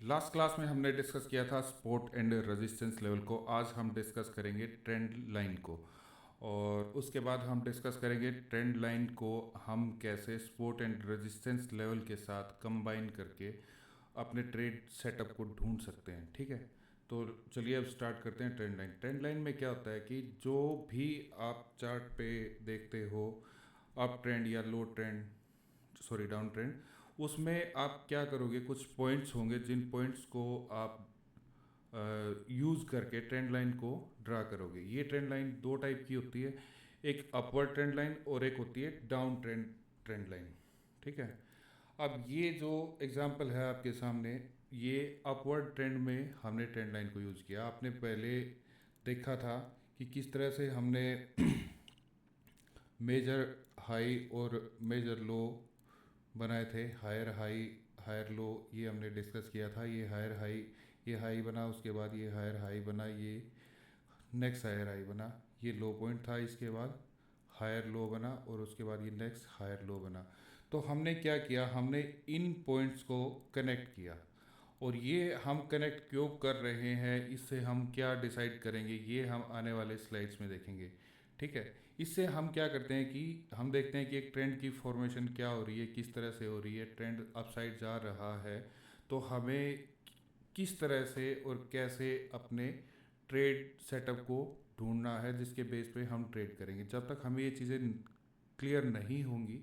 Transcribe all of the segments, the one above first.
Last class में हमने discuss किया था सपोर्ट एंड रेजिस्टेंस लेवल को। आज हम डिस्कस करेंगे ट्रेंड लाइन को, और उसके बाद हम डिस्कस करेंगे ट्रेंड लाइन को हम कैसे सपोर्ट एंड रेजिस्टेंस लेवल के साथ कंबाइन करके अपने ट्रेड सेटअप को ढूंढ सकते हैं। ठीक है, तो चलिए अब स्टार्ट करते हैं। ट्रेंड लाइन, ट्रेंड लाइन में क्या होता है कि जो भी आप चार्ट पे देखते हो, अप ट्रेंड या लो ट्रेंड, सॉरी डाउन ट्रेंड, उसमें आप क्या करोगे, कुछ पॉइंट्स होंगे जिन पॉइंट्स को आप यूज़ करके ट्रेंड लाइन को ड्रा करोगे। ये ट्रेंड लाइन दो टाइप की होती है, एक अपवर्ड ट्रेंड लाइन और एक होती है डाउन ट्रेंड ट्रेंड लाइन। ठीक है, अब ये जो एग्जांपल है आपके सामने, ये अपवर्ड ट्रेंड में हमने ट्रेंड लाइन को यूज़ किया। आपने पहले देखा था कि किस तरह से हमने मेजर हाई और मेजर लो बनाए थे। हायर हाई, हायर लो, ये हमने डिस्कस किया था। ये हायर हाई, ये हाई बना, उसके बाद ये हायर हाई बना, ये नेक्स्ट हायर हाई बना, ये लो पॉइंट था, इसके बाद हायर लो बना, और उसके बाद ये नेक्स्ट हायर लो बना। तो हमने क्या किया, हमने इन पॉइंट्स को कनेक्ट किया। और ये हम कनेक्ट क्यों कर रहे हैं, इससे हम क्या डिसाइड करेंगे, ये हम आने वाले स्लाइड्स में देखेंगे। ठीक है, इससे हम क्या करते हैं कि हम देखते हैं कि एक ट्रेंड की फॉर्मेशन क्या हो रही है, किस तरह से हो रही है। ट्रेंड अपसाइड जा रहा है तो हमें किस तरह से और कैसे अपने ट्रेड सेटअप को ढूंढना है, जिसके बेस पे हम ट्रेड करेंगे। जब तक हमें ये चीज़ें क्लियर नहीं होंगी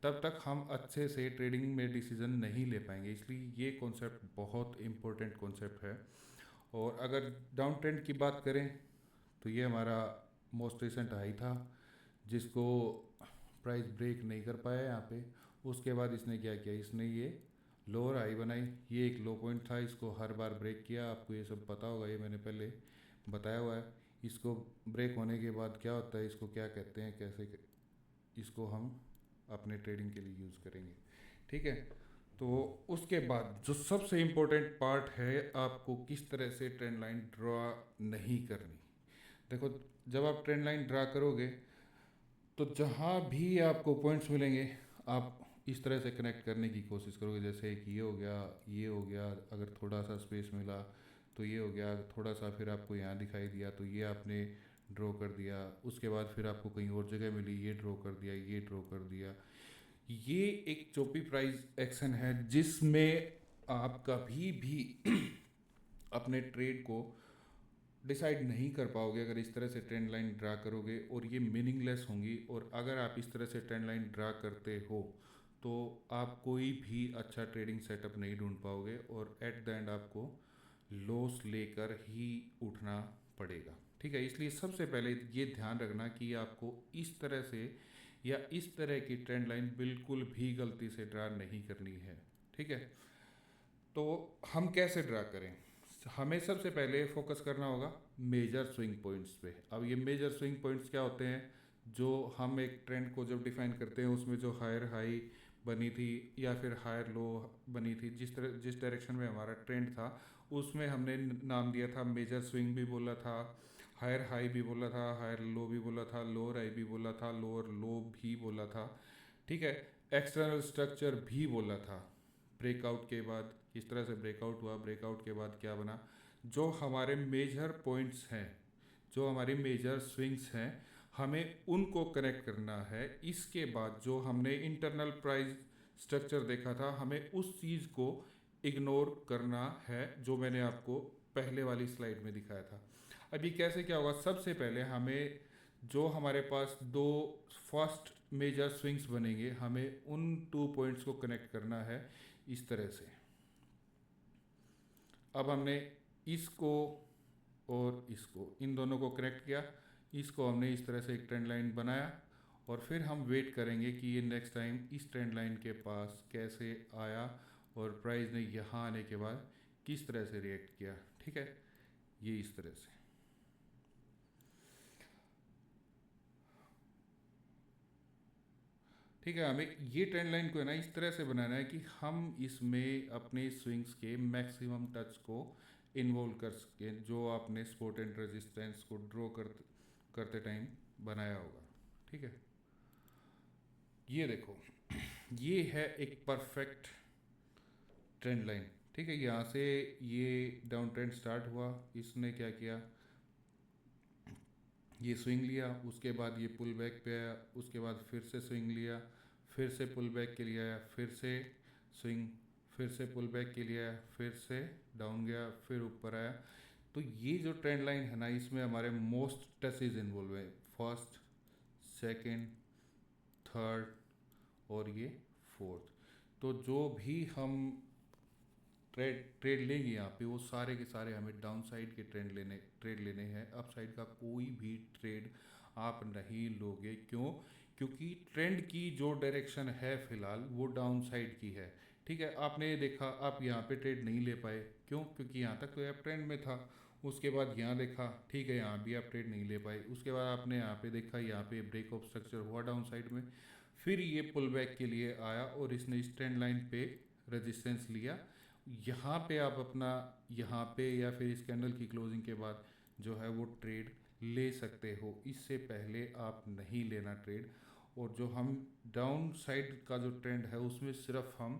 तब तक हम अच्छे से ट्रेडिंग में डिसीजन नहीं ले पाएंगे। इसलिए ये कॉन्सेप्ट बहुत इम्पोर्टेंट कॉन्सेप्ट है। और अगर डाउन ट्रेंड की बात करें तो ये हमारा मोस्ट रिसेंट हाई था, जिसको प्राइस ब्रेक नहीं कर पाया यहाँ पे। उसके बाद इसने क्या किया, इसने ये लोअर हाई बनाई, ये एक लो पॉइंट था, इसको हर बार ब्रेक किया। आपको ये सब पता होगा, ये मैंने पहले बताया हुआ है। इसको ब्रेक होने के बाद क्या होता है, इसको क्या कहते हैं, कैसे इसको हम अपने ट्रेडिंग के लिए यूज़ करेंगे। ठीक है, तो उसके बाद जो सबसे इम्पोर्टेंट पार्ट है, आपको किस तरह से ट्रेंड लाइन ड्रा नहीं करनी। देखो, जब आप ट्रेंड लाइन ड्रा करोगे तो जहाँ भी आपको पॉइंट्स मिलेंगे आप इस तरह से कनेक्ट करने की कोशिश करोगे। जैसे कि ये हो गया, ये हो गया, अगर थोड़ा सा स्पेस मिला तो ये हो गया, थोड़ा सा फिर आपको यहाँ दिखाई दिया तो ये आपने ड्रॉ कर दिया। उसके बाद फिर आपको कहीं और जगह मिली, ये ड्रॉ कर दिया, ये ड्रॉ कर दिया। ये एक चोपी प्राइस एक्शन है जिसमें आप कभी भी अपने ट्रेड को डिसाइड नहीं कर पाओगे अगर इस तरह से ट्रेंड लाइन ड्रा करोगे, और ये मीनिंगलेस होंगी। और अगर आप इस तरह से ट्रेंड लाइन ड्रा करते हो तो आप कोई भी अच्छा ट्रेडिंग सेटअप नहीं ढूंढ पाओगे, और एट द एंड आपको लॉस लेकर ही उठना पड़ेगा। ठीक है, इसलिए सबसे पहले ये ध्यान रखना कि आपको इस तरह से या इस तरह की ट्रेंड लाइन बिल्कुल भी गलती से ड्रा नहीं करनी है। ठीक है, तो हम कैसे ड्रा करें, हमें सबसे पहले फोकस करना होगा मेजर स्विंग पॉइंट्स पे। अब ये मेजर स्विंग पॉइंट्स क्या होते हैं, जो हम एक ट्रेंड को जब डिफाइन करते हैं उसमें जो हायर हाई बनी थी या फिर हायर लो बनी थी, जिस डायरेक्शन में हमारा ट्रेंड था, उसमें हमने नाम दिया था मेजर स्विंग भी बोला था, हायर हाई भी बोला था, हायर लो भी बोला था, लोअर हाई भी बोला था, लोअर लो भी बोला था। ठीक है, एक्सटर्नल स्ट्रक्चर भी बोला था। ब्रेकआउट के बाद किस तरह से ब्रेकआउट हुआ, ब्रेकआउट के बाद क्या बना, जो हमारे मेजर पॉइंट्स हैं, जो हमारी मेजर स्विंग्स हैं, हमें उनको कनेक्ट करना है। इसके बाद जो हमने इंटरनल प्राइस स्ट्रक्चर देखा था, हमें उस चीज़ को इग्नोर करना है जो मैंने आपको पहले वाली स्लाइड में दिखाया था। अभी कैसे क्या होगा, सबसे पहले हमें जो हमारे पास दो फर्स्ट मेजर स्विंग्स बनेंगे, हमें उन 2 पॉइंट्स को कनेक्ट करना है इस तरह से। अब हमने इसको और इसको, इन दोनों को कनेक्ट किया, इसको हमने इस तरह से एक ट्रेंड लाइन बनाया, और फिर हम वेट करेंगे कि ये नेक्स्ट टाइम इस ट्रेंड लाइन के पास कैसे आया और प्राइस ने यहाँ आने के बाद किस तरह से रिएक्ट किया। ठीक है, ये इस तरह से। ठीक है, हमें ये ट्रेंड लाइन को है ना इस तरह से बनाना है कि हम इसमें अपने स्विंग्स के मैक्सिमम टच को इन्वॉल्व कर सकें, जो आपने सपोर्ट एंड रेजिस्टेंस को ड्रॉ करते टाइम बनाया होगा। ठीक है, ये देखो, ये है एक परफेक्ट ट्रेंड लाइन। ठीक है, यहाँ से ये डाउन ट्रेंड स्टार्ट हुआ, इसने क्या किया, ये स्विंग लिया, उसके बाद ये पुल बैक पे आया, उसके बाद फिर से स्विंग लिया, फिर से पुल बैक के लिए आया, फिर से स्विंग, फिर से पुल बैक के लिए आया, फिर से डाउन गया, फिर ऊपर आया। तो ये जो ट्रेंड लाइन है ना, इसमें हमारे मोस्ट टचेज इन्वॉल्व है, फर्स्ट, सेकंड, थर्ड और ये फोर्थ। तो जो भी हम ट्रेड लेंगे यहाँ पे, वो सारे के सारे हमें डाउन साइड के ट्रेड लेने हैं। अप साइड का कोई भी ट्रेड आप नहीं लोगे। क्यों? क्योंकि ट्रेंड की जो डायरेक्शन है फिलहाल वो डाउन साइड की है। ठीक है, आपने देखा आप यहाँ पे ट्रेड नहीं ले पाए, क्यों? क्योंकि यहाँ तक तो आप ट्रेंड में था। उसके बाद यहाँ देखा, ठीक है, यहाँ भी आप ट्रेड नहीं ले पाए। उसके बाद आपने यहाँ पे देखा, यहाँ पे ब्रेक ऑफ स्ट्रक्चर हुआ डाउन साइड में, फिर ये पुल बैक के लिए आया और इसने इस ट्रेंड लाइन पे रेजिस्टेंस लिया। यहाँ पे आप अपना, यहाँ पे या फिर इस कैंडल की क्लोजिंग के बाद जो है वो ट्रेड ले सकते हो। इससे पहले आप नहीं लेना ट्रेड। और जो हम डाउन साइड का जो ट्रेंड है उसमें सिर्फ हम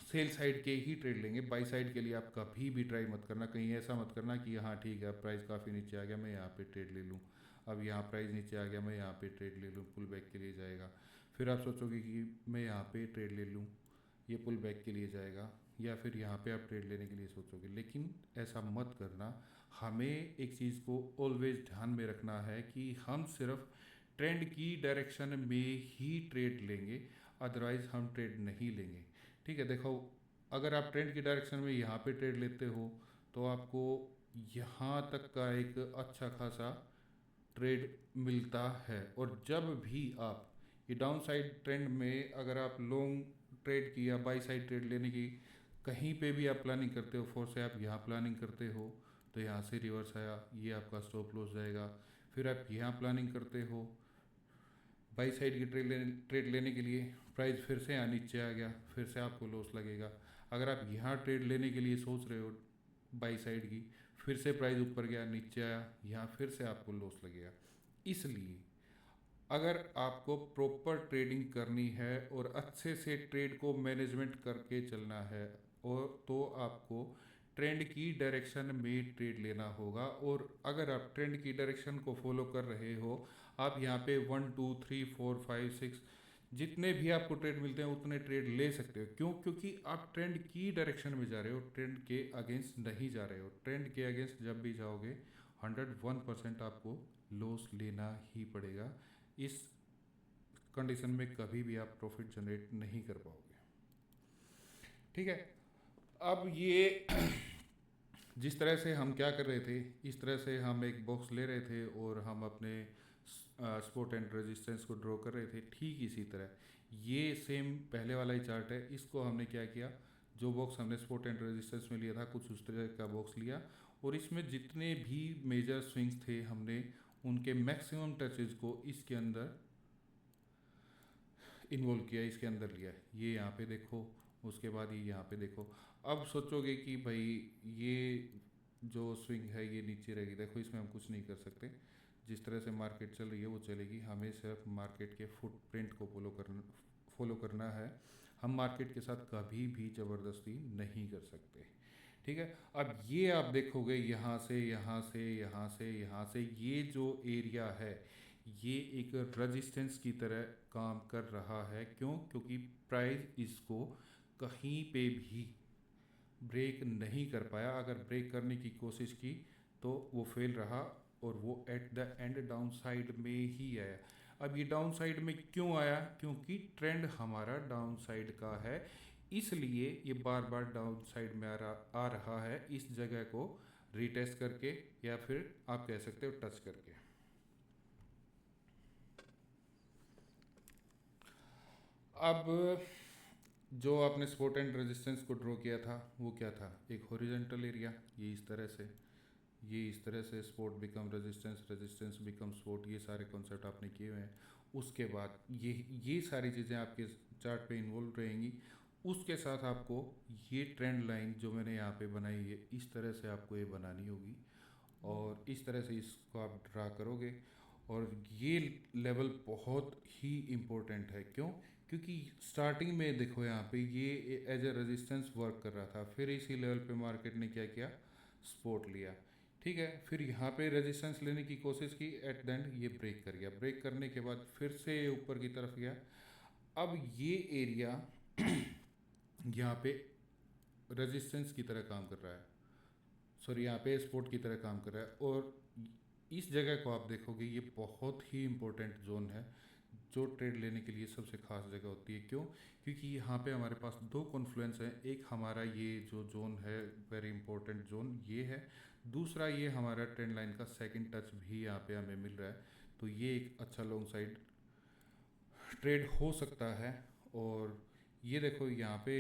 सेल साइड के ही ट्रेड लेंगे। बाई साइड के लिए आप कभी भी ट्राई मत करना। कहीं ऐसा मत करना कि हाँ ठीक है, प्राइस काफ़ी नीचे आ गया, मैं यहाँ पे ट्रेड ले लूँ, अब यहाँ प्राइस नीचे आ गया, मैं यहाँ पे ट्रेड ले लूँ, पुल बैक के लिए जाएगा। फिर आप सोचोगे कि मैं यहाँ पे ट्रेड ले लूँ, ये पुल बैक के लिए जाएगा, या फिर यहाँ पे आप ट्रेड लेने के लिए सोचोगे। लेकिन ऐसा मत करना। हमें एक चीज़ को ऑलवेज ध्यान में रखना है कि हम सिर्फ ट्रेंड की डायरेक्शन में ही ट्रेड लेंगे, अदरवाइज हम ट्रेड नहीं लेंगे। ठीक है, देखो, अगर आप ट्रेंड की डायरेक्शन में यहाँ पे ट्रेड लेते हो तो आपको यहाँ तक का एक अच्छा खासा ट्रेड मिलता है। और जब भी आप ये डाउन साइड ट्रेंड में अगर आप लॉन्ग ट्रेड की या बाई साइड ट्रेड लेने की कहीं पे भी आप प्लानिंग करते हो, फोर से आप यहाँ प्लानिंग करते हो तो यहाँ से रिवर्स आया, ये आपका स्टॉप लॉस जाएगा। फिर आप यहाँ प्लानिंग करते हो बाई साइड की ट्रेड लेने के लिए, प्राइस फिर से यहाँ नीचे आ गया, फिर से आपको लॉस लगेगा। अगर आप यहाँ ट्रेड लेने के लिए सोच रहे हो बाई साइड की, फिर से प्राइस ऊपर गया, नीचे आया, यहाँ फिर से आपको लॉस लगेगा। इसलिए अगर आपको प्रॉपर ट्रेडिंग करनी है और अच्छे से ट्रेड को मैनेजमेंट करके चलना है, और तो आपको ट्रेंड की डायरेक्शन में ट्रेड लेना होगा। और अगर आप ट्रेंड की डायरेक्शन को फॉलो कर रहे हो, आप यहाँ पे 1 2 3 4 5 6 जितने भी आपको ट्रेड मिलते हैं उतने ट्रेड ले सकते हो। क्यों? क्योंकि आप ट्रेंड की डायरेक्शन में जा रहे हो, ट्रेंड के अगेंस्ट नहीं जा रहे हो। ट्रेंड के अगेंस्ट जब भी जाओगे 101% आपको लॉस लेना ही पड़ेगा। इस कंडीशन में कभी भी आप प्रॉफिट जनरेट नहीं कर पाओगे। ठीक है, अब ये जिस तरह से हम क्या कर रहे थे, इस तरह से हम एक बॉक्स ले रहे थे और हम अपने सपोर्ट एंड रेजिस्टेंस को ड्रॉ कर रहे थे। ठीक इसी तरह ये सेम पहले वाला ही चार्ट है। इसको हमने क्या किया, जो बॉक्स हमने सपोर्ट एंड रेजिस्टेंस में लिया था कुछ उस तरह का बॉक्स लिया, और इसमें जितने भी मेजर स्विंग्स थे हमने उनके मैक्सिमम टचेज को इसके अंदर इन्वॉल्व किया, इसके अंदर लिया। ये यहाँ पे देखो, उसके बाद ये यहाँ पे देखो। अब सोचोगे कि भाई ये जो स्विंग है ये नीचे रहेगी, देखो इसमें हम कुछ नहीं कर सकते। जिस तरह से मार्केट चल रही है वो चलेगी, हमें सिर्फ मार्केट के फुटप्रिंट को फॉलो करना है। हम मार्केट के साथ कभी भी ज़बरदस्ती नहीं कर सकते। ठीक है, अब ये आप देखोगे यहाँ से यहाँ से यहाँ से यहाँ से ये जो एरिया है ये एक रेजिस्टेंस की तरह काम कर रहा है। क्यों? क्योंकि प्राइस इसको कहीं पे भी ब्रेक नहीं कर पाया। अगर ब्रेक करने की कोशिश की तो वो फेल रहा और वो at the end down side में ही आया। अब ये डाउन साइड में क्यों आया? क्योंकि ट्रेंड हमारा डाउन साइड का है, इसलिए ये बार बार डाउन साइड में आ रहा है, इस जगह को रिटेस्ट करके या फिर आप कह सकते हो टच करके। अब जो आपने सपोर्ट एंड रेजिस्टेंस को ड्रॉ किया था वो क्या था? एक हॉरिजॉन्टल एरिया, ये इस तरह से, ये इस तरह से support become resistance, resistance become support, ये सारे कॉन्सेप्ट आपने किए हुए हैं। उसके बाद ये सारी चीज़ें आपके चार्ट पे इन्वॉल्व रहेंगी। उसके साथ आपको ये ट्रेंड लाइन जो मैंने यहाँ पे बनाई है इस तरह से आपको ये बनानी होगी, और इस तरह से इसको आप ड्रा करोगे। और ये लेवल बहुत ही इम्पोर्टेंट है। क्यों? क्योंकि स्टार्टिंग में देखो यहाँ पे ये एज ए रेजिस्टेंस वर्क कर रहा था, फिर इसी लेवल पे मार्केट ने क्या किया, सपोर्ट लिया। ठीक है, फिर यहाँ पे रेजिस्टेंस लेने की कोशिश की, एट द एंड ये ब्रेक कर गया। ब्रेक करने के बाद फिर से ऊपर की तरफ गया। अब ये एरिया यहाँ पे रेजिस्टेंस की तरह काम कर रहा है, सॉरी यहाँ पे सपोर्ट की तरह काम कर रहा है। और इस जगह को आप देखोगे, ये बहुत ही इंपॉर्टेंट जोन है जो ट्रेड लेने के लिए सबसे खास जगह होती है। क्यों? क्योंकि यहाँ पे हमारे पास दो कॉन्फ्लुएंस हैं। एक हमारा ये जो जोन है, वेरी इंपॉर्टेंट जोन ये है। दूसरा ये हमारा ट्रेंड लाइन का सेकंड टच भी यहाँ पे हमें मिल रहा है। तो ये एक अच्छा लॉन्ग साइड ट्रेड हो सकता है। और ये देखो यहाँ पे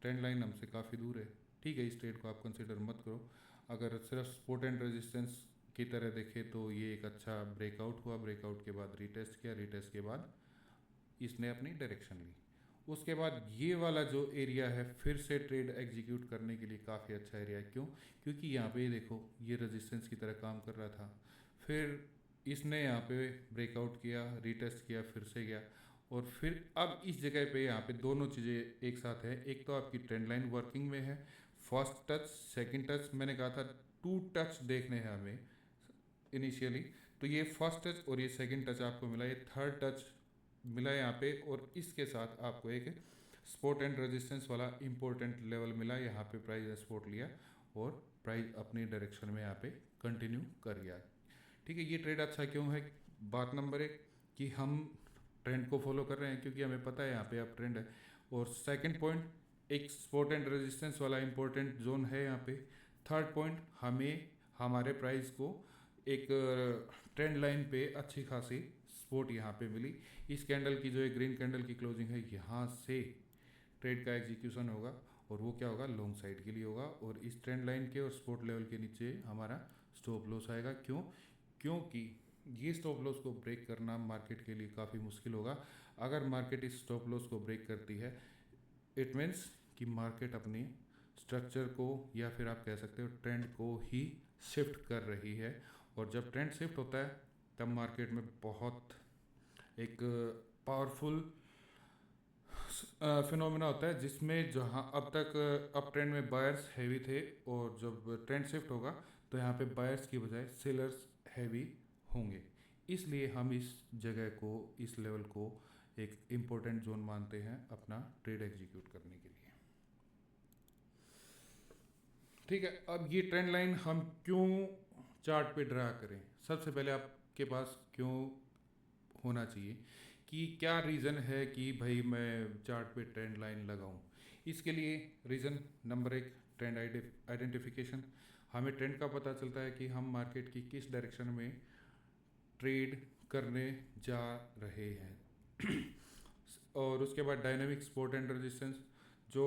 ट्रेंड लाइन हमसे काफ़ी दूर है। ठीक है, इस ट्रेड को आप कंसिडर मत करो। अगर सिर्फ सपोर्ट एंड रेजिस्टेंस की तरह देखें तो ये एक अच्छा ब्रेकआउट हुआ, ब्रेकआउट के बाद रीटेस्ट किया, रीटेस्ट के बाद इसने अपनी डायरेक्शन ली। उसके बाद ये वाला जो एरिया है फिर से ट्रेड एग्जीक्यूट करने के लिए काफ़ी अच्छा एरिया है। क्यों? क्योंकि यहाँ पे देखो ये रेजिस्टेंस की तरह काम कर रहा था, फिर इसने यहाँ पे ब्रेकआउट किया, रीटेस्ट किया, फिर से गया, और फिर अब इस जगह पे यहाँ पे दोनों चीज़ें एक साथ है। एक तो आपकी ट्रेंड लाइन वर्किंग में है, फर्स्ट टच, सेकंड टच, मैंने कहा था टू टच देखने हैं हमें इनिशियली। तो ये फर्स्ट टच और ये सेकंड टच आपको मिला, ये थर्ड टच मिला यहाँ पे, और इसके साथ आपको एक सपोर्ट एंड रेजिस्टेंस वाला इंपॉर्टेंट लेवल मिला। यहाँ पे प्राइस सपोर्ट लिया और प्राइस अपनी डायरेक्शन में यहाँ पे कंटिन्यू कर गया। ठीक है, ये ट्रेड अच्छा क्यों है? बात नंबर एक कि हम ट्रेंड को फॉलो कर रहे हैं क्योंकि हमें पता है यहाँ पे अब ट्रेंड है। और सेकंड पॉइंट, एक सपोर्ट एंड रेजिस्टेंस वाला इंपॉर्टेंट जोन है यहाँ पे। थर्ड पॉइंट, हमें हमारे प्राइस को एक ट्रेंड लाइन पे अच्छी खासी सपोर्ट यहाँ पे मिली। इस कैंडल की जो एक ग्रीन कैंडल की क्लोजिंग है, यहाँ से ट्रेड का एग्जीक्यूशन होगा, और वो क्या होगा, लॉन्ग साइड के लिए होगा। और इस ट्रेंड लाइन के और सपोर्ट लेवल के नीचे हमारा स्टॉप लॉस आएगा। क्यों? क्योंकि ये स्टॉप लॉस को ब्रेक करना मार्केट के लिए काफ़ी मुश्किल होगा। अगर मार्केट इस स्टॉप लॉस को ब्रेक करती है, इट मीन्स कि मार्केट अपनी स्ट्रक्चर को, या फिर आप कह सकते हो ट्रेंड को ही शिफ्ट कर रही है। और जब ट्रेंड शिफ्ट होता है तब मार्केट में बहुत एक पावरफुल फिनोमेना होता है, जिसमें जहाँ अब तक अप ट्रेंड में बायर्स हैवी थे, और जब ट्रेंड शिफ्ट होगा तो यहाँ पे बायर्स की बजाय सेलर्स हैवी होंगे। इसलिए हम इस जगह को, इस लेवल को एक इम्पोर्टेंट जोन मानते हैं अपना ट्रेड एग्जीक्यूट करने के लिए। ठीक है, अब ये ट्रेंड लाइन हम क्यों चार्ट पे ड्रा करें? सबसे पहले आपके पास क्यों होना चाहिए कि क्या रीज़न है कि भाई मैं चार्ट पे ट्रेंड लाइन लगाऊं। इसके लिए रीज़न नंबर एक, ट्रेंड आइडेंटिफिकेशन। हमें ट्रेंड का पता चलता है कि हम मार्केट की किस डायरेक्शन में ट्रेड करने जा रहे हैं। और उसके बाद डायनेमिक सपोर्ट एंड रेजिस्टेंस, जो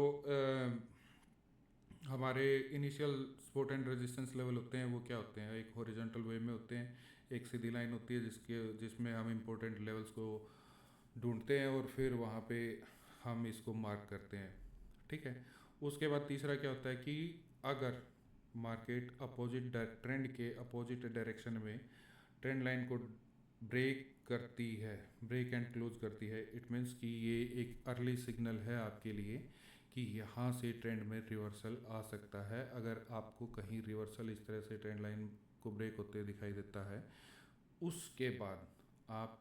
हमारे initial support and resistance level होते हैं वो क्या होते हैं, एक हॉरिजॉन्टल वे में होते हैं, एक सीधी लाइन होती है जिसमें हम इम्पोर्टेंट लेवल्स को ढूंढते हैं और फिर वहाँ पे हम इसको मार्क करते हैं। ठीक है, उसके बाद तीसरा क्या होता है कि अगर मार्केट अपोजिट ट्रेंड के अपोजिट डायरेक्शन में ट्रेंड लाइन को ब्रेक करती है, ब्रेक एंड क्लोज करती है, इट मीन्स कि ये एक अर्ली सिग्नल है आपके लिए कि यहाँ से ट्रेंड में रिवर्सल आ सकता है। अगर आपको कहीं रिवर्सल इस तरह से ट्रेंड लाइन को ब्रेक होते दिखाई देता है, उसके बाद आप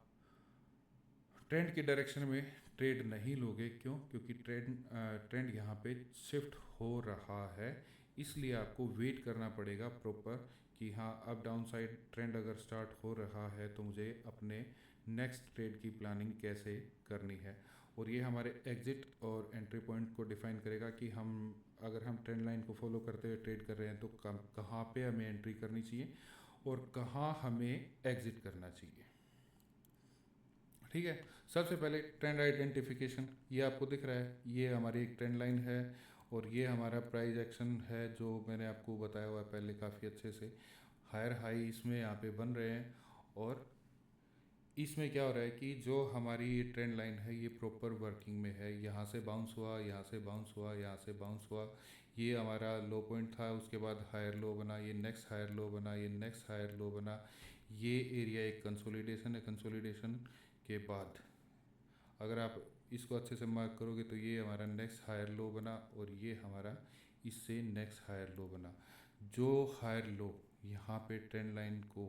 ट्रेंड की डायरेक्शन में ट्रेड नहीं लोगे। क्यों? क्योंकि ट्रेंड यहाँ पे शिफ्ट हो रहा है, इसलिए आपको वेट करना पड़ेगा प्रॉपर कि हाँ अप डाउन साइड ट्रेंड अगर स्टार्ट हो रहा है तो मुझे अपने नेक्स्ट ट्रेड की प्लानिंग कैसे करनी है। और ये हमारे एग्जिट और एंट्री पॉइंट को डिफाइन करेगा कि हम अगर हम ट्रेंड लाइन को फॉलो करते हुए ट्रेड कर रहे हैं तो कहाँ पे हमें एंट्री करनी चाहिए और कहाँ हमें एग्जिट करना चाहिए। ठीक है, सबसे पहले ट्रेंड आइडेंटिफिकेशन, ये आपको दिख रहा है, ये हमारी एक ट्रेंड लाइन है और ये हमारा प्राइस एक्शन है जो मैंने आपको बताया हुआ है पहले काफ़ी अच्छे से। हायर हाई इसमें यहाँ पे बन रहे हैं, और इसमें क्या हो रहा है कि जो हमारी ये ट्रेंड लाइन है ये प्रॉपर वर्किंग में है। यहाँ से बाउंस हुआ, यहाँ से बाउंस हुआ, यहाँ से बाउंस हुआ, ये हमारा लो पॉइंट था, उसके बाद हायर लो बना, ये नेक्स्ट हायर लो बना, ये नेक्स्ट हायर लो बना। ये एरिया एक कंसोलिडेशन है। कंसोलिडेशन के बाद अगर आप इसको अच्छे से मार्क करोगे तो ये हमारा नेक्स्ट हायर लो बना और ये हमारा इससे नेक्स्ट हायर लो बना। जो हायर लो यहाँ पे ट्रेंड लाइन को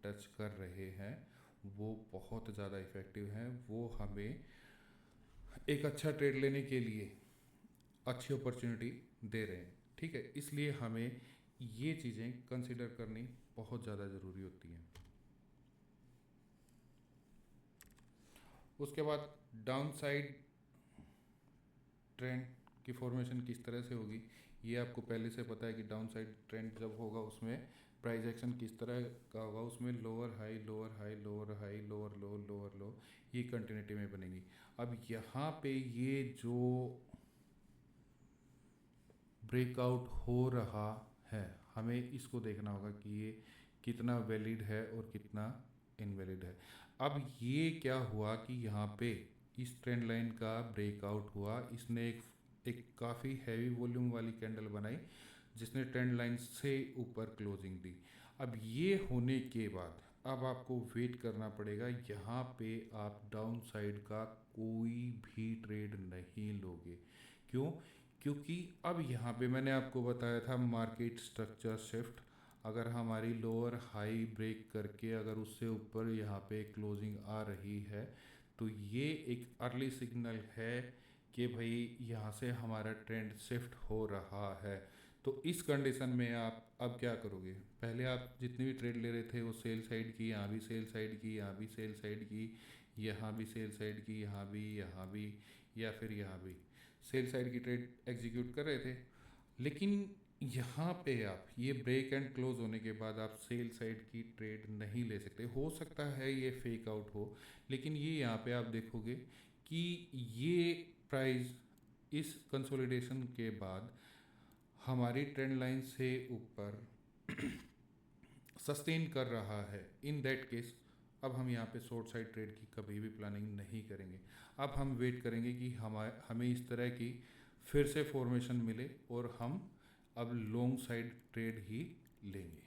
टच कर रहे हैं वो बहुत ज़्यादा इफ़ेक्टिव हैं, वो हमें एक अच्छा ट्रेड लेने के लिए अच्छी अपॉर्चुनिटी दे रहे हैं। ठीक है, इसलिए हमें ये चीज़ें कंसिडर करनी बहुत ज़्यादा ज़रूरी होती हैं। उसके बाद डाउन साइड ट्रेंड की फॉर्मेशन किस तरह से होगी, ये आपको पहले से पता है कि डाउन साइड ट्रेंड जब होगा उसमें प्राइस एक्शन किस तरह का होगा, उसमें lower high lower high lower high lower लो लोअर लो ये कंटिन्यूटी में बनेगी। अब यहाँ पे ये जो ब्रेकआउट हो रहा है हमें इसको देखना होगा कि ये कितना वैलिड है और कितना इनवैलिड है। अब ये क्या हुआ कि यहाँ पे इस ट्रेंड लाइन का ब्रेकआउट हुआ, इसने एक काफ़ी हैवी वॉल्यूम वाली कैंडल बनाई जिसने ट्रेंड लाइन से ऊपर क्लोजिंग दी। अब ये होने के बाद अब आपको वेट करना पड़ेगा, यहाँ पे आप डाउन साइड का कोई भी ट्रेड नहीं लोगे। क्यों? क्योंकि अब यहाँ पे मैंने आपको बताया था मार्केट स्ट्रक्चर शिफ्ट, अगर हमारी लोअर हाई ब्रेक करके अगर उससे ऊपर यहाँ पे क्लोजिंग आ रही है तो ये एक अर्ली सिग्नल है कि भाई यहाँ से हमारा ट्रेंड शिफ्ट हो रहा है। तो इस कंडीशन में आप अब क्या करोगे, पहले आप जितनी भी ट्रेड ले रहे थे वो सेल साइड की, यहाँ भी सेल साइड की, यहाँ भी सेल साइड की, यहाँ भी सेल साइड की, यहाँ भी या फिर यहाँ भी सेल साइड की ट्रेड एग्जीक्यूट कर रहे थे। लेकिन यहाँ पे आप ये ब्रेक एंड क्लोज होने के बाद आप सेल साइड की ट्रेड नहीं ले सकते। हो सकता है ये फेक आउट हो, लेकिन ये यहाँ पे आप देखोगे कि ये प्राइस इस कंसोलिडेशन के बाद हमारी ट्रेंड लाइन से ऊपर सस्टेन कर रहा है। इन दैट केस अब हम यहाँ पे शॉर्ट साइड ट्रेड की कभी भी प्लानिंग नहीं करेंगे। अब हम वेट करेंगे कि हमें इस तरह की फिर से फॉर्मेशन मिले और हम अब लॉन्ग साइड ट्रेड ही लेंगे।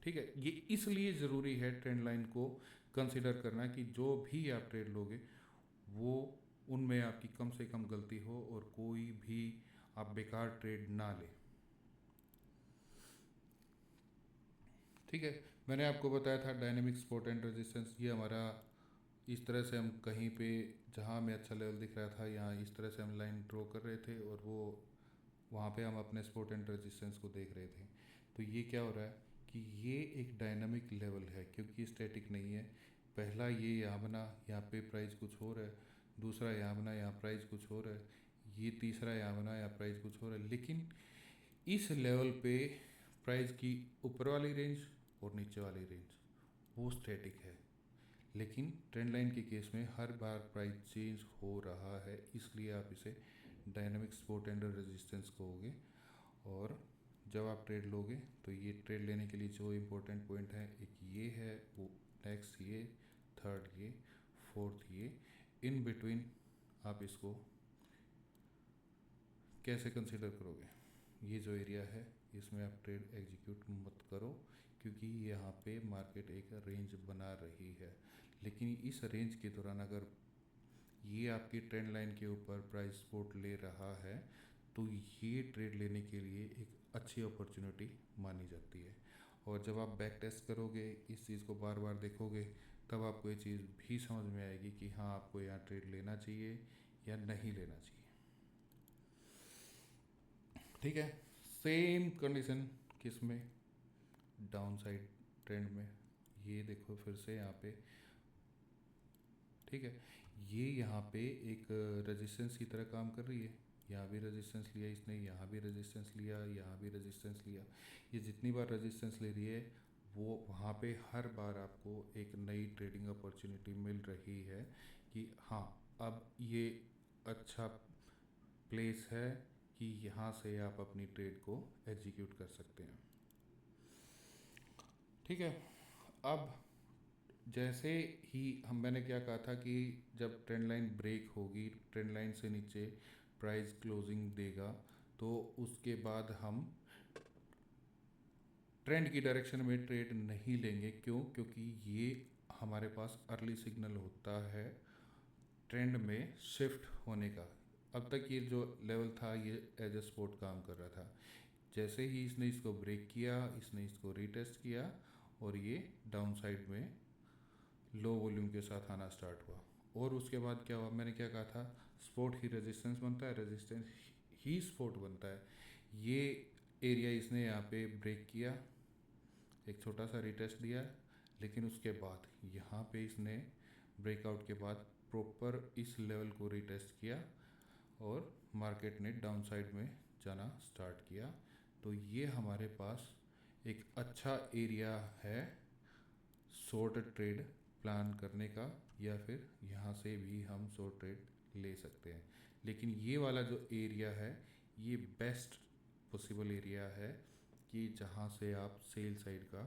ठीक है, ये इसलिए ज़रूरी है ट्रेंड लाइन को कंसिडर करना कि जो भी आप ट्रेड लोगे वो उनमें आपकी कम से कम गलती हो और कोई भी आप बेकार ट्रेड ना लें। ठीक है, मैंने आपको बताया था डायनेमिक सपोर्ट एंड रेजिस्टेंस, ये हमारा इस तरह से हम कहीं पे जहाँ हमें अच्छा लेवल दिख रहा था यहाँ इस तरह से हम लाइन ड्रॉ कर रहे थे और वो वहाँ पे हम अपने सपोर्ट एंड रेजिस्टेंस को देख रहे थे। तो ये क्या हो रहा है कि ये एक डायनामिक लेवल है क्योंकि स्टैटिक नहीं है। पहला ये यहाँ बना, यहाँ पे प्राइस कुछ हो रहा है, दूसरा यहाँ बना, यहाँ प्राइस कुछ हो रहा है, ये तीसरा यहाँ बना, यहाँ प्राइस कुछ हो रहा है। लेकिन इस लेवल पे प्राइस की ऊपर वाली रेंज और नीचे वाली रेंज वो स्टैटिक है, लेकिन ट्रेंड लाइन के केस में हर बार प्राइस चेंज हो रहा है, इसलिए आप इसे डायनामिक सपोर्ट एंड रेजिस्टेंस कहोगे। और जब आप ट्रेड लोगे तो ये ट्रेड लेने के लिए जो इम्पोर्टेंट पॉइंट है, एक ये है, वो नेक्स्ट ये, थर्ड ये, फोर्थ ये, इन बिटवीन आप इसको कैसे कंसिडर करोगे। ये जो एरिया है इसमें आप ट्रेड एग्जीक्यूट मत करो क्योंकि यहाँ पे मार्केट एक रेंज बना रही है। लेकिन इस रेंज के दौरान अगर ये आपकी ट्रेंड लाइन के ऊपर प्राइस सपोर्ट ले रहा है तो ये ट्रेड लेने के लिए एक अच्छी अपॉर्चुनिटी मानी जाती है। और जब आप बैक टेस्ट करोगे, इस चीज़ को बार बार देखोगे, तब आपको ये चीज़ भी समझ में आएगी कि हाँ आपको यहाँ ट्रेड लेना चाहिए या नहीं लेना चाहिए। ठीक है, सेम कंडीशन किस में, डाउन साइड ट्रेंड में। ये देखो फिर से यहाँ पे, ठीक है, ये यहाँ पे एक रेजिस्टेंस की तरह काम कर रही है। यहाँ भी रेजिस्टेंस लिया इसने, यहाँ भी रेजिस्टेंस लिया, यहाँ भी रेजिस्टेंस लिया। ये जितनी बार रेजिस्टेंस ले रही है वो वहाँ पे हर बार आपको एक नई ट्रेडिंग अपॉर्चुनिटी मिल रही है कि हाँ अब ये अच्छा प्लेस है कि यहाँ से आप अपनी ट्रेड को एग्जीक्यूट कर सकते हैं। ठीक है, अब जैसे ही मैंने क्या कहा था कि जब ट्रेंड लाइन ब्रेक होगी, ट्रेंड लाइन से नीचे प्राइस क्लोजिंग देगा तो उसके बाद हम ट्रेंड की डायरेक्शन में ट्रेड नहीं लेंगे। क्यों? क्योंकि ये हमारे पास अर्ली सिग्नल होता है ट्रेंड में शिफ्ट होने का। अब तक ये जो लेवल था ये एज ए सपोर्ट काम कर रहा था। जैसे ही इसने इसको ब्रेक किया, इसने इसको रीटेस्ट किया और ये डाउन साइड में लो वॉल्यूम के साथ आना स्टार्ट हुआ। और उसके बाद क्या हुआ, मैंने क्या कहा था, सपोर्ट ही रेजिस्टेंस बनता है, रेजिस्टेंस ही सपोर्ट बनता है। ये एरिया इसने यहाँ पे ब्रेक किया, एक छोटा सा रिटेस्ट दिया, लेकिन उसके बाद यहाँ पे इसने ब्रेकआउट के बाद प्रॉपर इस लेवल को रिटेस्ट किया और मार्केट ने डाउन साइड में जाना स्टार्ट किया। तो ये हमारे पास एक अच्छा एरिया है शॉर्ट ट्रेड प्लान करने का, या फिर यहाँ से भी हम शॉर्ट ट्रेड ले सकते हैं। लेकिन ये वाला जो एरिया है ये बेस्ट पॉसिबल एरिया है कि जहाँ से आप सेल साइड का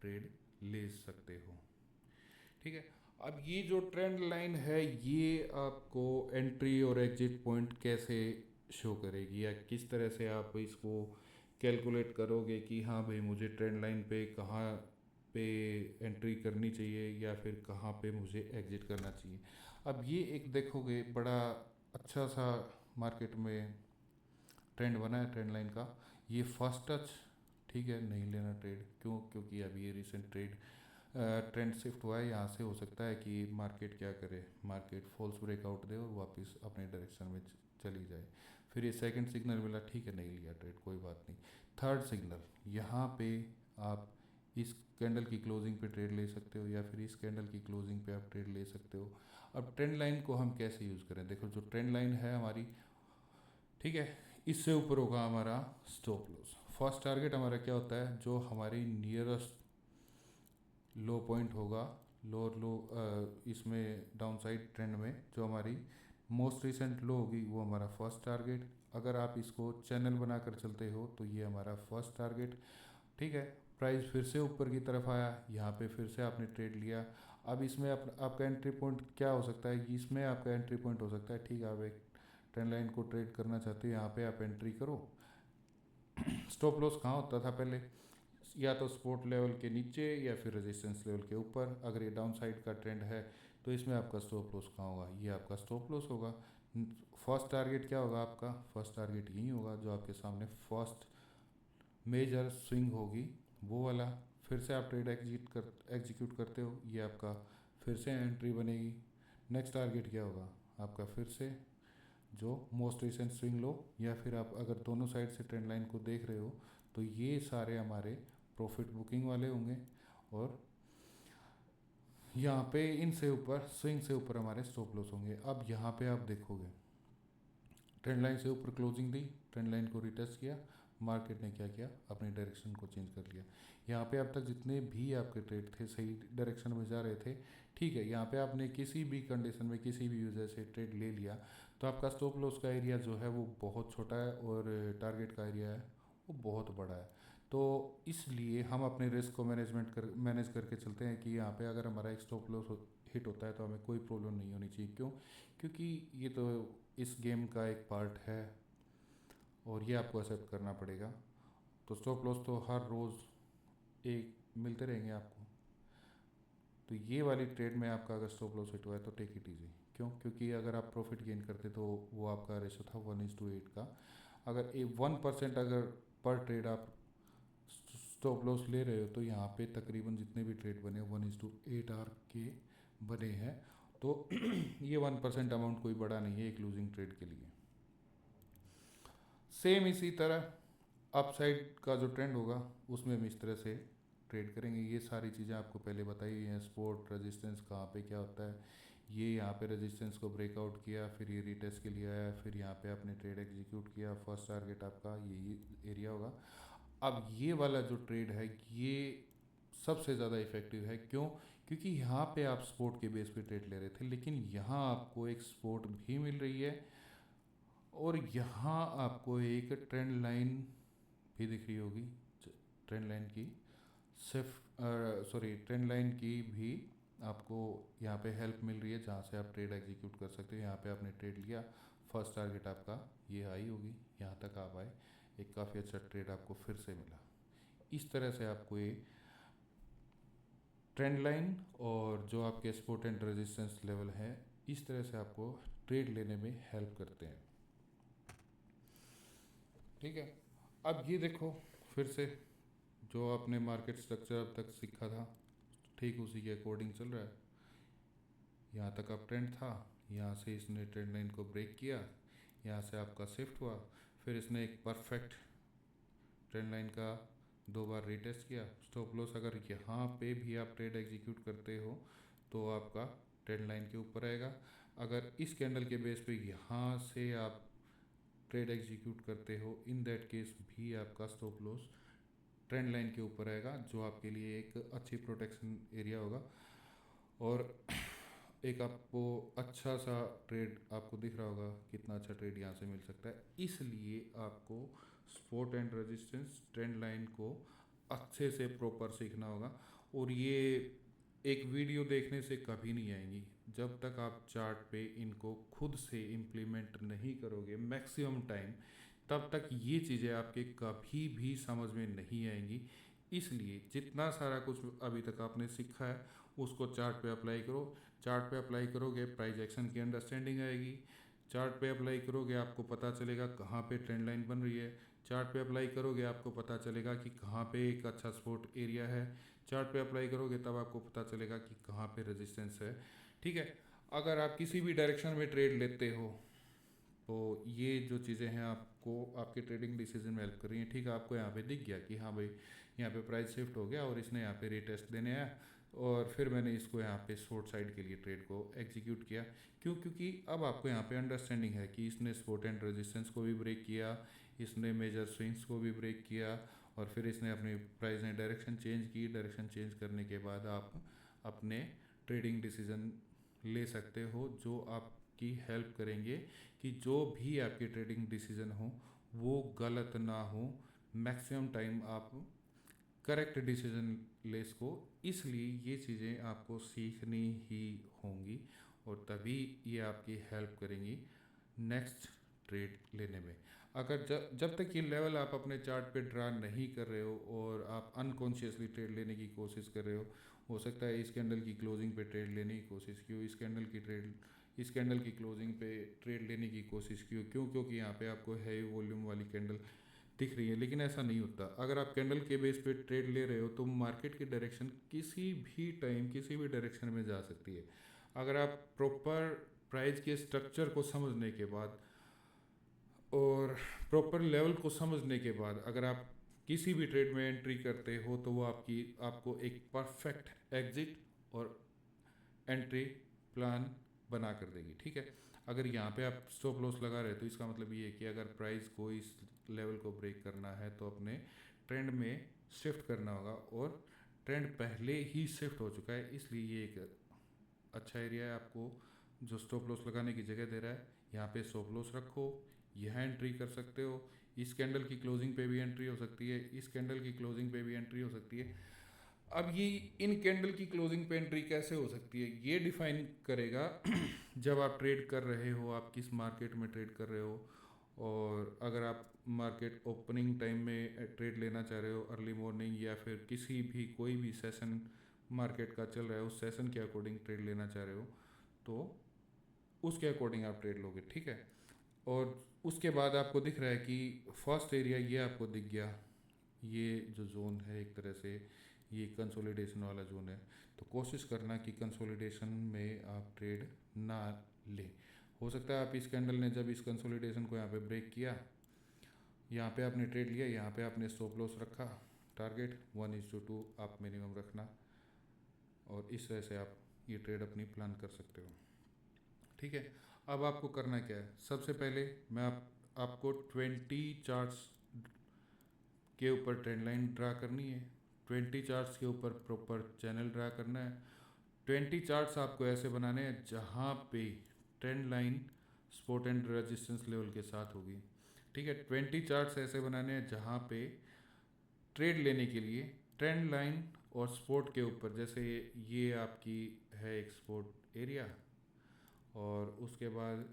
ट्रेड ले सकते हो। ठीक है, अब ये जो ट्रेंड लाइन है ये आपको एंट्री और एग्जिट पॉइंट कैसे शो करेगी, या किस तरह से आप इसको कैलकुलेट करोगे कि हाँ भाई मुझे ट्रेंड लाइन पे कहाँ पे एंट्री करनी चाहिए या फिर कहाँ पे मुझे एग्जिट करना चाहिए। अब ये एक देखोगे बड़ा अच्छा सा मार्केट में ट्रेंड बना है ट्रेंड लाइन का, ये फर्स्ट टच ठीक है, नहीं लेना ट्रेड। क्यों? क्योंकि अभी ये रिसेंट ट्रेंड शिफ्ट हुआ है। यहाँ से हो सकता है कि मार्केट क्या करे, मार्केट फॉल्स ब्रेकआउट दे और वापस अपने डायरेक्शन में चली जाए। फिर ये सेकंड सिग्नल मिला, ठीक है नहीं लिया ट्रेड, कोई बात नहीं। थर्ड सिग्नल, यहाँ पे आप इस कैंडल की क्लोजिंग पे ट्रेड ले सकते हो या फिर इस कैंडल की क्लोजिंग पे आप ट्रेड ले सकते हो। अब ट्रेंड लाइन को हम कैसे यूज़ करें, देखो जो ट्रेंड लाइन है हमारी, ठीक है, इससे ऊपर होगा हमारा स्टॉप लॉस। फर्स्ट टारगेट हमारा क्या होता है, जो हमारी नियरेस्ट लो पॉइंट होगा, लोअर लो इसमें डाउन साइड ट्रेंड में जो हमारी मोस्ट रिसेंट लो होगी वो हमारा फर्स्ट टारगेट। अगर आप इसको चैनल बनाकर चलते हो तो ये हमारा फर्स्ट टारगेट। ठीक है, प्राइस फिर से ऊपर की तरफ आया, यहाँ पे फिर से आपने ट्रेड लिया। अब इसमें आपका एंट्री पॉइंट क्या हो सकता है, इसमें आपका एंट्री पॉइंट हो सकता है, ठीक है आप एक ट्रेंड लाइन को ट्रेड करना चाहते हो, यहाँ पे आप एंट्री करो। स्टॉप लॉस कहाँ होता था पहले, या तो सपोर्ट लेवल के नीचे या फिर रेजिस्टेंस लेवल के ऊपर। अगर ये डाउन साइड का ट्रेंड है तो इसमें आपका स्टॉप लॉस कहाँ होगा, ये आपका स्टॉप लॉस होगा। फर्स्ट टारगेट क्या होगा आपका, फर्स्ट टारगेट यही होगा जो आपके सामने फर्स्ट मेजर स्विंग होगी वो वाला। फिर से आप ट्रेड एग्जीक्यूट करते हो, ये आपका फिर से एंट्री बनेगी। नेक्स्ट टारगेट क्या होगा आपका, फिर से जो मोस्ट रिसेंट स्विंग लो, या फिर आप अगर दोनों साइड से ट्रेंड लाइन को देख रहे हो तो ये सारे हमारे प्रॉफिट बुकिंग वाले होंगे। और यहाँ पे इनसे ऊपर स्विंग से ऊपर हमारे स्टॉप लॉस होंगे। अब यहाँ पे आप देखोगे ट्रेंड लाइन से ऊपर क्लोजिंग दी, ट्रेंड लाइन को रिटेस्ट किया, मार्केट ने क्या किया, अपनी डायरेक्शन को चेंज कर लिया। यहाँ पे अब तक जितने भी आपके ट्रेड थे सही डायरेक्शन में जा रहे थे, ठीक है, यहाँ पे आपने किसी भी कंडीशन में किसी भी यूजर से ट्रेड ले लिया तो आपका स्टॉप लॉस का एरिया जो है वो बहुत छोटा है और टारगेट का एरिया है वो बहुत बड़ा है। तो इसलिए हम अपने रिस्क को मैनेज करके चलते हैं कि यहाँ पे अगर हमारा एक स्टॉप लॉस हिट होता है तो हमें कोई प्रॉब्लम नहीं होनी चाहिए। क्यों? क्योंकि ये तो इस गेम का एक पार्ट है और ये आपको एक्सेप्ट करना पड़ेगा। तो स्टॉप लॉस तो हर रोज़ एक मिलते रहेंगे आपको। तो ये वाली ट्रेड में आपका अगर स्टॉप लॉस हिट हुआ है तो टेक इट इजी। क्यों? क्योंकि अगर आप प्रॉफिट गेन करते तो वो आपका रेशो था 1:8 का। अगर 1% अगर पर ट्रेड आप स्टॉप लॉस ले रहे हो तो यहाँ पे तकरीबन जितने भी ट्रेड बने 1:8 आर के बने हैं। तो ये 1% अमाउंट कोई बड़ा नहीं है एक लूजिंग ट्रेड के लिए। सेम इसी तरह अपसाइड का जो ट्रेंड होगा उसमें हम इस तरह से ट्रेड करेंगे। ये सारी चीज़ें आपको पहले बताई हुई हैं, सपोर्ट रेजिस्टेंस कहाँ पे क्या होता है। ये यहाँ पे रेजिस्टेंस को ब्रेकआउट किया, फिर ये रीटेस्ट के लिए आया, फिर यहाँ पे आपने ट्रेड एग्जीक्यूट किया, फर्स्ट टारगेट आपका यही एरिया होगा। अब ये वाला जो ट्रेड है ये सबसे ज़्यादा इफेक्टिव है। क्यों? क्योंकि यहाँ पे आप सपोर्ट के बेस पे ट्रेड ले रहे थे, लेकिन यहाँ आपको एक सपोर्ट भी मिल रही है और यहाँ आपको एक ट्रेंड लाइन भी दिख रही होगी। ट्रेंड लाइन की ट्रेंड लाइन की भी आपको यहाँ पे हेल्प मिल रही है जहाँ से आप ट्रेड एग्जीक्यूट कर सकते हो। यहाँ पे आपने ट्रेड लिया, फर्स्ट टारगेट आपका ये हाई होगी, यहाँ तक आप आए, एक काफ़ी अच्छा ट्रेड आपको फिर से मिला। इस तरह से आपको ये ट्रेंड लाइन और जो आपके सपोर्ट एंड रेजिस्टेंस लेवल है इस तरह से आपको ट्रेड लेने में हेल्प करते हैं। ठीक है, अब ये देखो फिर से जो आपने मार्केट स्ट्रक्चर अब तक सीखा था ठीक उसी के अकॉर्डिंग चल रहा है। यहाँ तक अप ट्रेंड था, यहाँ से इसने ट्रेंड लाइन को ब्रेक किया, यहाँ से आपका शिफ्ट हुआ, फिर इसने एक परफेक्ट ट्रेंड लाइन का 2 बार रीटेस्ट किया। स्टॉप लॉस अगर यहाँ पे भी आप ट्रेड एग्जीक्यूट करते हो तो आपका ट्रेंड लाइन के ऊपर आएगा। अगर इस कैंडल के बेस पे यहाँ से आप ट्रेड एग्जीक्यूट करते हो, इन दैट केस भी आपका स्टॉप लॉस ट्रेंड लाइन के ऊपर आएगा, जो आपके लिए एक अच्छी प्रोटेक्शन एरिया होगा। और एक आपको अच्छा सा ट्रेड आपको दिख रहा होगा कितना अच्छा ट्रेड यहाँ से मिल सकता है। इसलिए आपको support and resistance trend line को अच्छे से प्रॉपर सीखना होगा। और ये एक वीडियो देखने से कभी नहीं आएंगी, जब तक आप चार्ट पे इनको खुद से इम्प्लीमेंट नहीं करोगे मैक्सिमम टाइम, तब तक ये चीज़ें आपके कभी भी समझ में नहीं आएंगी। इसलिए जितना सारा कुछ अभी तक आपने सीखा है उसको चार्ट पे अप्लाई करो। चार्ट पे अप्लाई करोगे प्राइस एक्शन की अंडरस्टैंडिंग आएगी। चार्ट पे अप्लाई करोगे आपको पता चलेगा कहाँ पे ट्रेंड लाइन बन रही है। चार्ट पे अप्लाई करोगे आपको पता चलेगा कि कहाँ पे एक अच्छा सपोर्ट एरिया है। चार्ट पे अप्लाई करोगे तब आपको पता चलेगा कि कहाँ पे रेजिस्टेंस है। ठीक है, अगर आप किसी भी डायरेक्शन में ट्रेड लेते हो तो ये जो चीज़ें हैं आपको आपके ट्रेडिंग डिसीजन में हेल्प कर रही हैं। ठीक है, आपको यहाँ पे दिख गया कि हाँ भाई यहाँ पे प्राइस शिफ्ट हो गया और इसने यहाँ पे रीटेस्ट देने आया, और फिर मैंने इसको यहाँ पे शॉर्ट साइड के लिए ट्रेड को एग्जीक्यूट किया। क्यों? क्योंकि अब आपको यहाँ पे अंडरस्टैंडिंग है कि इसने सपोर्ट एंड रेजिस्टेंस को भी ब्रेक किया, इसने मेजर स्विंग्स को भी ब्रेक किया, और फिर इसने अपनी प्राइस ने डायरेक्शन चेंज की। डायरेक्शन चेंज करने के बाद आप अपने ट्रेडिंग डिसीजन ले सकते हो, जो आपकी हेल्प करेंगे कि जो भी आपके ट्रेडिंग डिसीजन हो वो गलत ना हो। मैक्सिमम टाइम आप करेक्ट डिसीजन ले सको। इसलिए ये चीज़ें आपको सीखनी ही होंगी और तभी ये आपकी हेल्प करेंगी नेक्स्ट ट्रेड लेने में। अगर जब तक ये लेवल आप अपने चार्ट पे ड्रा नहीं कर रहे हो और आप अनकॉन्शियसली ट्रेड लेने की कोशिश कर रहे हो सकता है इस कैंडल की क्लोजिंग पे ट्रेड लेने की कोशिश की हो, इस कैंडल की क्लोजिंग पे ट्रेड लेने की कोशिश की हो। क्यों? क्योंकि यहाँ पे आपको हैवी वॉल्यूम वाली कैंडल दिख रही है, लेकिन ऐसा नहीं होता। अगर आप कैंडल के बेस पे ट्रेड ले रहे हो तो मार्केट की डायरेक्शन किसी भी टाइम किसी भी डायरेक्शन में जा सकती है। अगर आप प्रॉपर प्राइस के स्ट्रक्चर को समझने के बाद और प्रॉपर लेवल को समझने के बाद अगर आप किसी भी ट्रेड में एंट्री करते हो तो वो आपको एक परफेक्ट एग्जिट और एंट्री प्लान बना कर देगी। ठीक है, अगर यहाँ पे आप स्टॉप लॉस लगा रहे हो तो इसका मतलब ये है कि अगर प्राइस को इस लेवल को ब्रेक करना है तो अपने ट्रेंड में शिफ्ट करना होगा, और ट्रेंड पहले ही शिफ्ट हो चुका है। इसलिए ये एक अच्छा एरिया है आपको जो स्टॉप लॉस लगाने की जगह दे रहा है। यहाँ पे स्टॉप लॉस रखो, यहाँ एंट्री कर सकते हो। इस कैंडल की क्लोजिंग पे भी एंट्री हो सकती है, इस कैंडल की क्लोजिंग पे भी एंट्री हो सकती है। अब ये इन कैंडल की क्लोजिंग पे एंट्री कैसे हो सकती है ये डिफाइन करेगा जब आप ट्रेड कर रहे हो, आप किस मार्केट में ट्रेड कर रहे हो। और अगर आप मार्केट ओपनिंग टाइम में ट्रेड लेना चाह रहे हो अर्ली मॉर्निंग, या फिर किसी भी कोई भी सेशन मार्केट का चल रहा है उस सेशन के अकॉर्डिंग ट्रेड लेना चाह रहे हो तो उसके अकॉर्डिंग आप ट्रेड लोगे। ठीक है, और उसके बाद आपको दिख रहा है कि फर्स्ट एरिया ये आपको दिख गया, ये जो जोन है एक तरह से ये कंसोलिडेशन वाला जोन है। तो कोशिश करना कि कंसोलिडेशन में आप ट्रेड ना लें। हो सकता है आप इस कैंडल ने जब इस कंसोलिडेशन को यहाँ पे ब्रेक किया, यहाँ पे आपने ट्रेड लिया, यहाँ पे आपने स्टॉप लॉस रखा, टारगेट 1:2 आप मिनिमम रखना, और इस तरह से आप ये ट्रेड अपनी प्लान कर सकते हो। ठीक है, अब आपको करना क्या है? सबसे पहले मैं आपको 20 चार्ट्स के ऊपर ट्रेंड लाइन ड्रा करनी है, 20 चार्ट्स के ऊपर प्रॉपर चैनल ड्रा करना है। 20 चार्ट्स आपको ऐसे बनाने हैं जहाँ पे trend line support and resistance level के साथ होगी। ठीक है, 20 चार्ट्स ऐसे बनाने हैं जहाँ पे ट्रेड लेने के लिए ट्रेंड लाइन और सपोर्ट के ऊपर, जैसे ये आपकी है एक सपोर्ट एरिया, और उसके बाद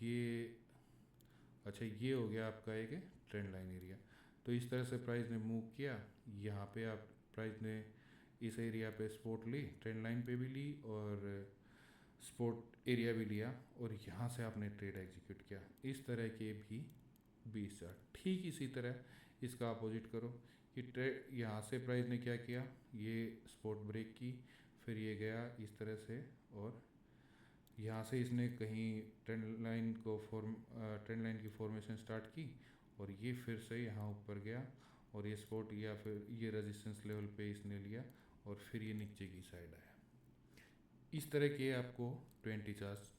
ये अच्छा ये हो गया आपका एक ट्रेंड लाइन एरिया। तो इस तरह से प्राइस ने मूव किया, यहाँ पे प्राइस ने इस एरिया पे सपोर्ट ली, ट्रेंड लाइन पे भी ली और सपोर्ट एरिया भी लिया और यहाँ से आपने ट्रेड एग्जीक्यूट किया। इस तरह के भी 20 चार्ट। ठीक इसी तरह इसका अपोजिट करो कि ट्रेड यहाँ से प्राइस ने क्या किया, ये सपोर्ट ब्रेक की, फिर ये गया इस तरह से और यहाँ से इसने कहीं ट्रेंड लाइन की फॉर्मेशन स्टार्ट की और ये फिर से यहाँ ऊपर गया और ये सपोर्ट या फिर ये रेजिस्टेंस लेवल पे इसने लिया और फिर ये नीचे की साइड आया। इस तरह के आपको 20 चार्ट्स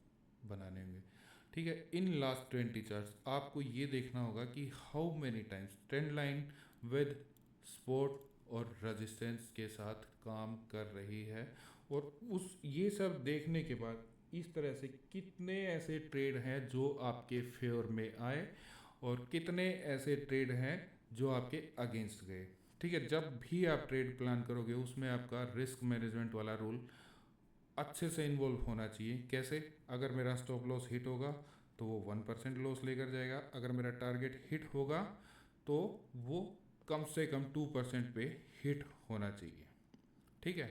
बनाने होंगे। ठीक है, इन लास्ट 20 चार्ट्स आपको ये देखना होगा कि how many times trend line with support और रेजिस्टेंस के साथ काम कर रही है और उस ये सब देखने के बाद इस तरह से कितने ऐसे ट्रेड हैं जो आपके फेवर में आए और कितने ऐसे ट्रेड हैं जो आपके अगेंस्ट गए। ठीक है, जब भी आप ट्रेड प्लान करोगे उसमें आपका रिस्क मैनेजमेंट वाला रूल अच्छे से इन्वॉल्व होना चाहिए। कैसे, अगर मेरा स्टॉप लॉस हिट होगा तो वो 1% लॉस लेकर जाएगा, अगर मेरा टारगेट हिट होगा तो वो कम से कम 2% पे हिट होना चाहिए। ठीक है।